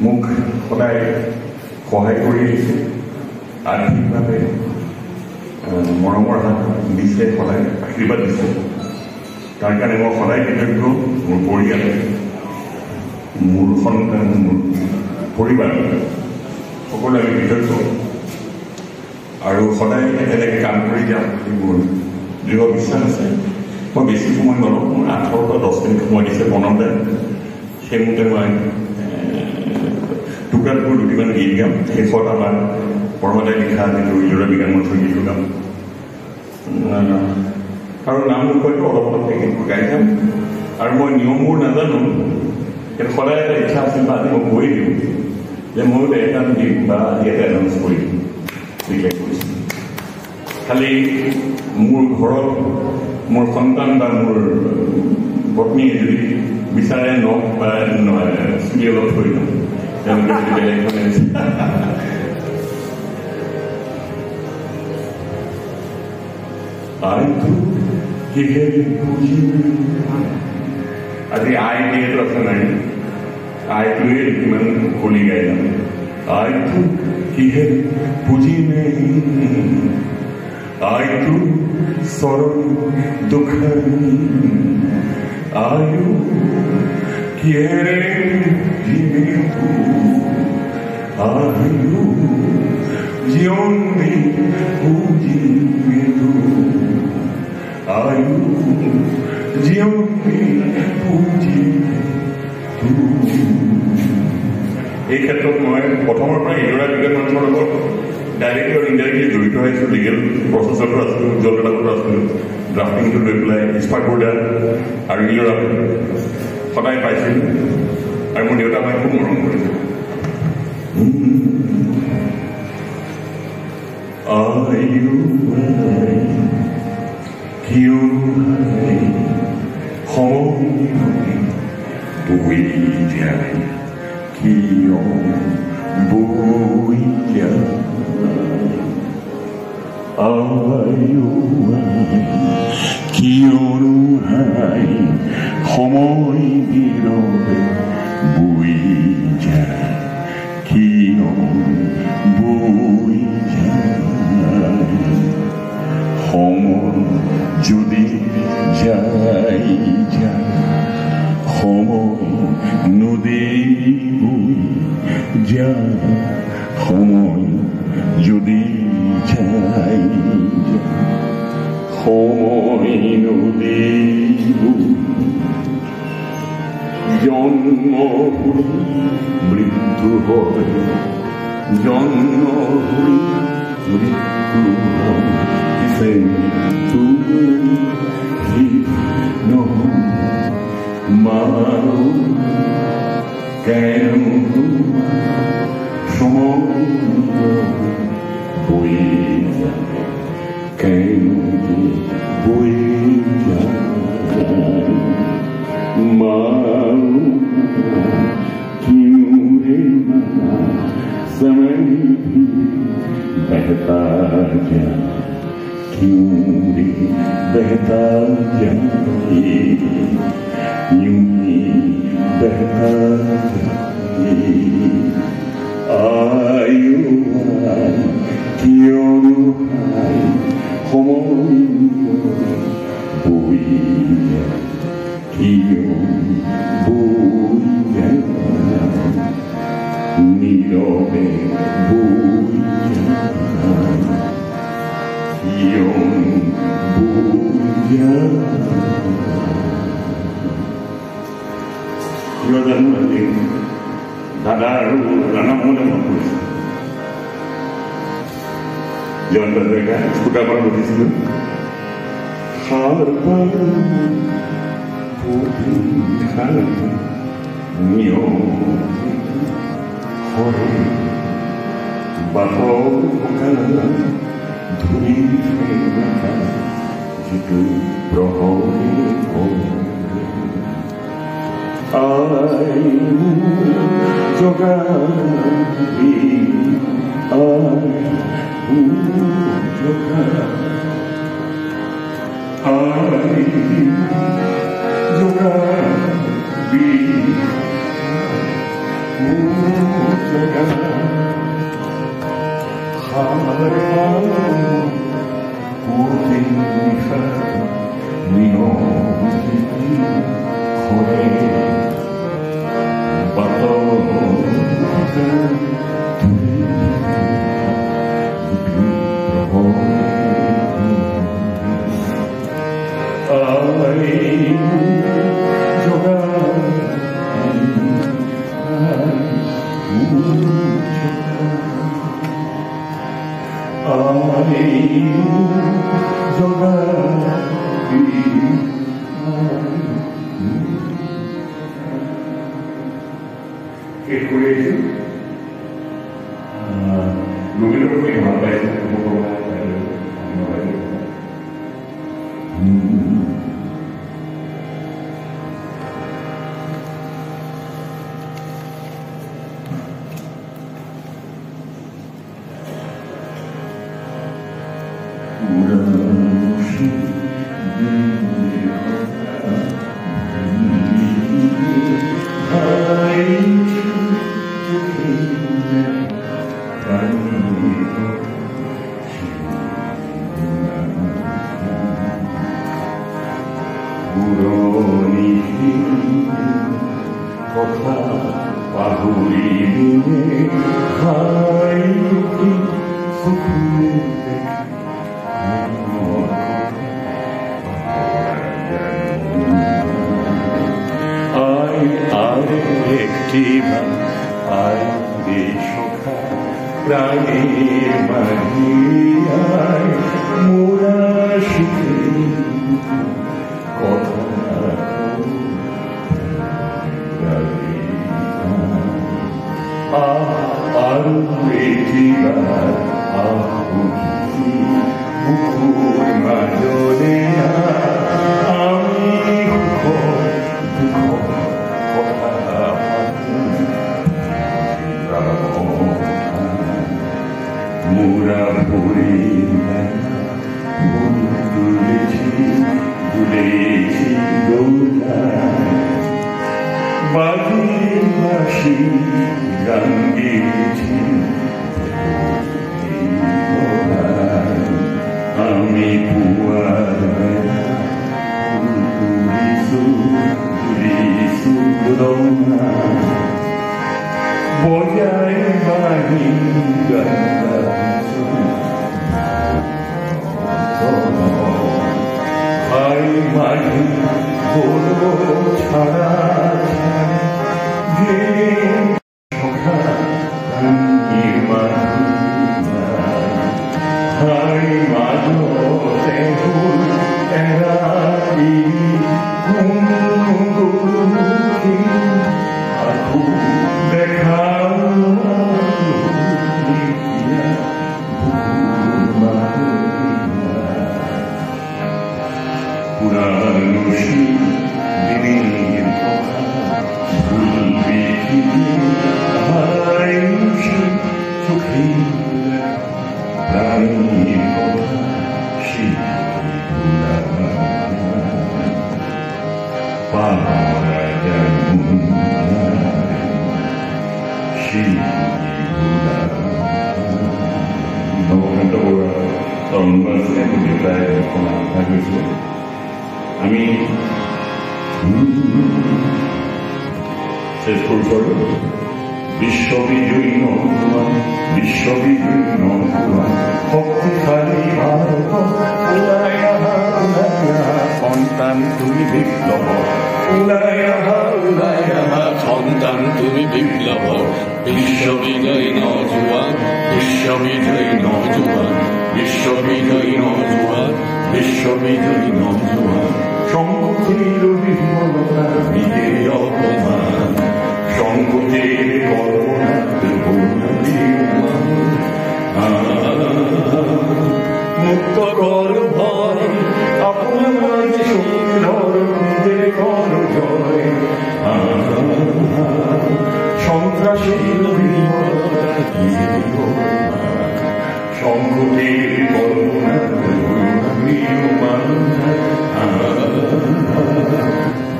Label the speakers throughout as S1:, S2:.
S1: মোক সদায় সহায় কৰি আহিছে, আৰ্থিকভাৱে মৰমৰ হাত দিছে, সদায় আশীৰ্বাদ দিছে। তাৰ কাৰণে মই সদায় কৃতজ্ঞ। মোৰ পৰিয়াল, মোৰ সন্তান, মোৰ পৰিবাৰ সকলোৱে আমি কৃতজ্ঞ আৰু সদায় একেলগে কাম কৰি যাম বুলি মোৰ দৃঢ় বিশ্বাস আছে। মই বেছি সময় নলওঁ, মোৰ 8 পৰা 10 মিনিট সময় দিছে বনাওঁতে। সেইমতে মই টুকুৰা টুকুৰ দুটিমান গীত গাম। শেষত আমাৰ পৰমাদাই লিখা যিটো ইজোৰা বিজ্ঞান মঞ্চৰ গীতটো গাম আৰু নাম নোকোৱাকৈ অলপ অলপকৈ গীতবোৰ গাই যাম। আৰু মই নিয়মবোৰ নাজানো, কিন্তু সদায় এটা ইচ্ছা আছিল বা আজি মই কৈ দিওঁ যে ময়ো এটা দিম বা ইয়াতে এনাউন্স কৰি দিম। ডিক্লেয়াৰ কৰিছোঁ। খালি মোৰ ঘৰত মোৰ সন্তান বা মোৰ পত্নীয়ে যদি বিচাৰে নখ বা চুলি অলপ থৈ দিওঁ, তেওঁলোকে যদি বেলেগ আজি আই যিহেতু আছে নাই, আইটোৱে কিমান কলি গাই যাম। আইটো কিহে বুজি নাই, আইটো চৰণ দুখানি, আয়ু কিহেৰে জীবিতো, আয়ু জীবনী বুজিতো, আয়ু জীবনী বুজিতো। এই ক্ষেত্ৰত মই প্ৰথমৰ পৰা ইজোৰা বিজ্ঞান মঞ্চৰ লগত ডাইৰেক্টলি আৰু ইনডাইৰেক্টলি জড়িত হৈছোঁ। লিগেল প্ৰচেছতো আছিলোঁ, উজ্জ্বল দাদাতো আছিলোঁ, ড্ৰাফটিংটো লৈ পেলাই ইস্পাত বৰ্ডা আৰু ইজোৰা সদায় পাইছিলোঁ আৰু মোৰ দেউতা মায়ে খুব মৰম কৰিছে। সময় বিরবে বই যায়, কিয় বই যায়, সময় যদি যাই যায়, সময় নদী বই যায়, সময় যদি যাই যায়, সময় নদী জন্ম মৃত্যু হয়, জন্ম মৃত্যু হয়, তুমি মারো কেন সময় বই যায়, কেন বই যায়, मारू क्यों रे समय भी बहता जा, क्यों रे बहता जाए, यूं ही बहता जाए, आयु क्यों रुहाई समय बोई যায়, কিয় বই যায়, নীরবে বই যায়, কিয় বই যায়। দাদা আৰু ৰাণা মহনে মন কৰিছে। জয়ন্ত হাজৰিকা স্কুটাৰ পৰা উঠিছিলোঁ। ধুলি যিটো প্ৰহৰী জগাবি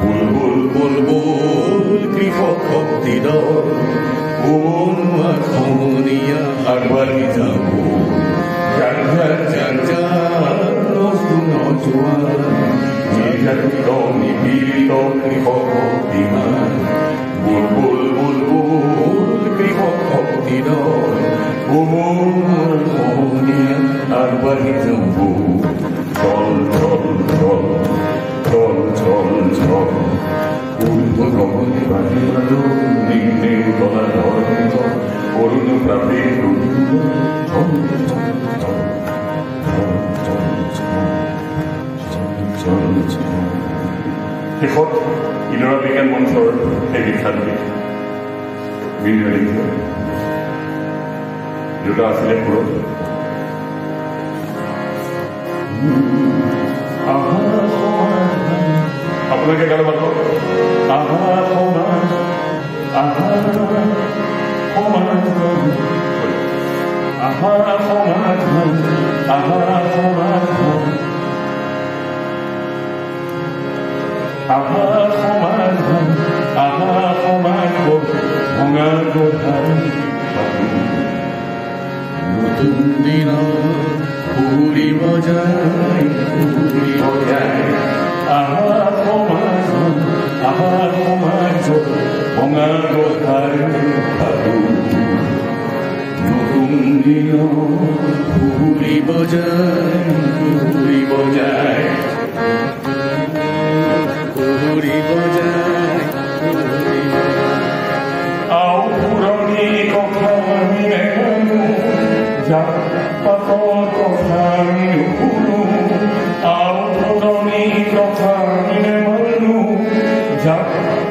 S2: Bulbul, bulbul, grifo cottidor Umur komunia arbita bu, jajar jajar nostro jual, jajar doni pito kripo diman, bulbul bulbul kripo tidor, umur komunia arbita bu, chol chol chol, chol chol chol. Untuk komuni bahiru ning tola dorento orunu prapiru শেষত ইডৰা বিজ্ঞান মঞ্চৰ এই বিখ্যাত গীত বিন্দু দুটা আছিলে সুৰত আপোনালোকে গান ভাল পাব নতুন দিন ঘুরি বজায় নতুন দিন ঘুরি বজায় ঘুরি বজায় ঘুরি বজায় আও পুরনি কথা যা পাতর কথা শুনো আও পুরনি কথা মানু যা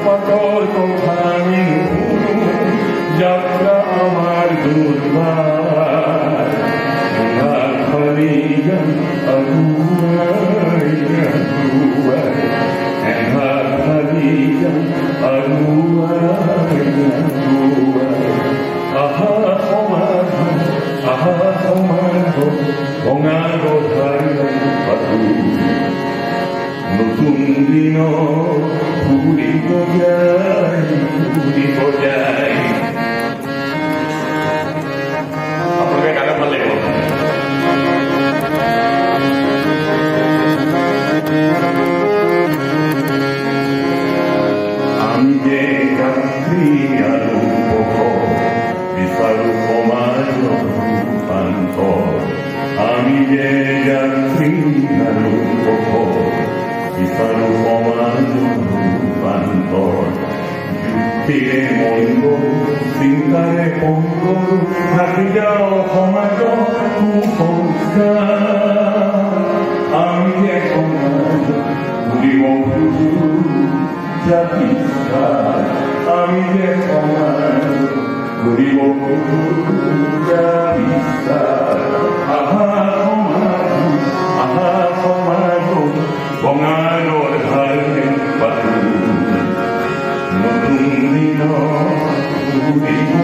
S2: পাতর কথা শুনো যাত্রা আমার দুর্বার হরিজন আগুয়াই আগুয়াই হরিজন আগুয়াই আগুয়াই আহা সমাধ বঙাল ভারু নতুন দিন ঘুরিব যায় ঘুরিব যায় আপোনালোকে গালে ভাল লাগিব আমি যে যাত্ৰী আৰু বিচাৰো সমাজ ৰূপান্তৰ আমি যে যাত্ৰী আৰু বিচাৰো সমাজ ৰূপান্তৰ যুক্তিৰে মন চিন্তাৰে পংগ থাকি যাওঁ সমাজ কুসংস্কাৰ আমি যে সমাজ ঘূৰিব খোজো জাতি আমি যে সমাজ ঘূৰিব খোজো জাতি আহা সমাজ বঙালৰ ধাৰে পাতো নতুন দিন ঘূৰিব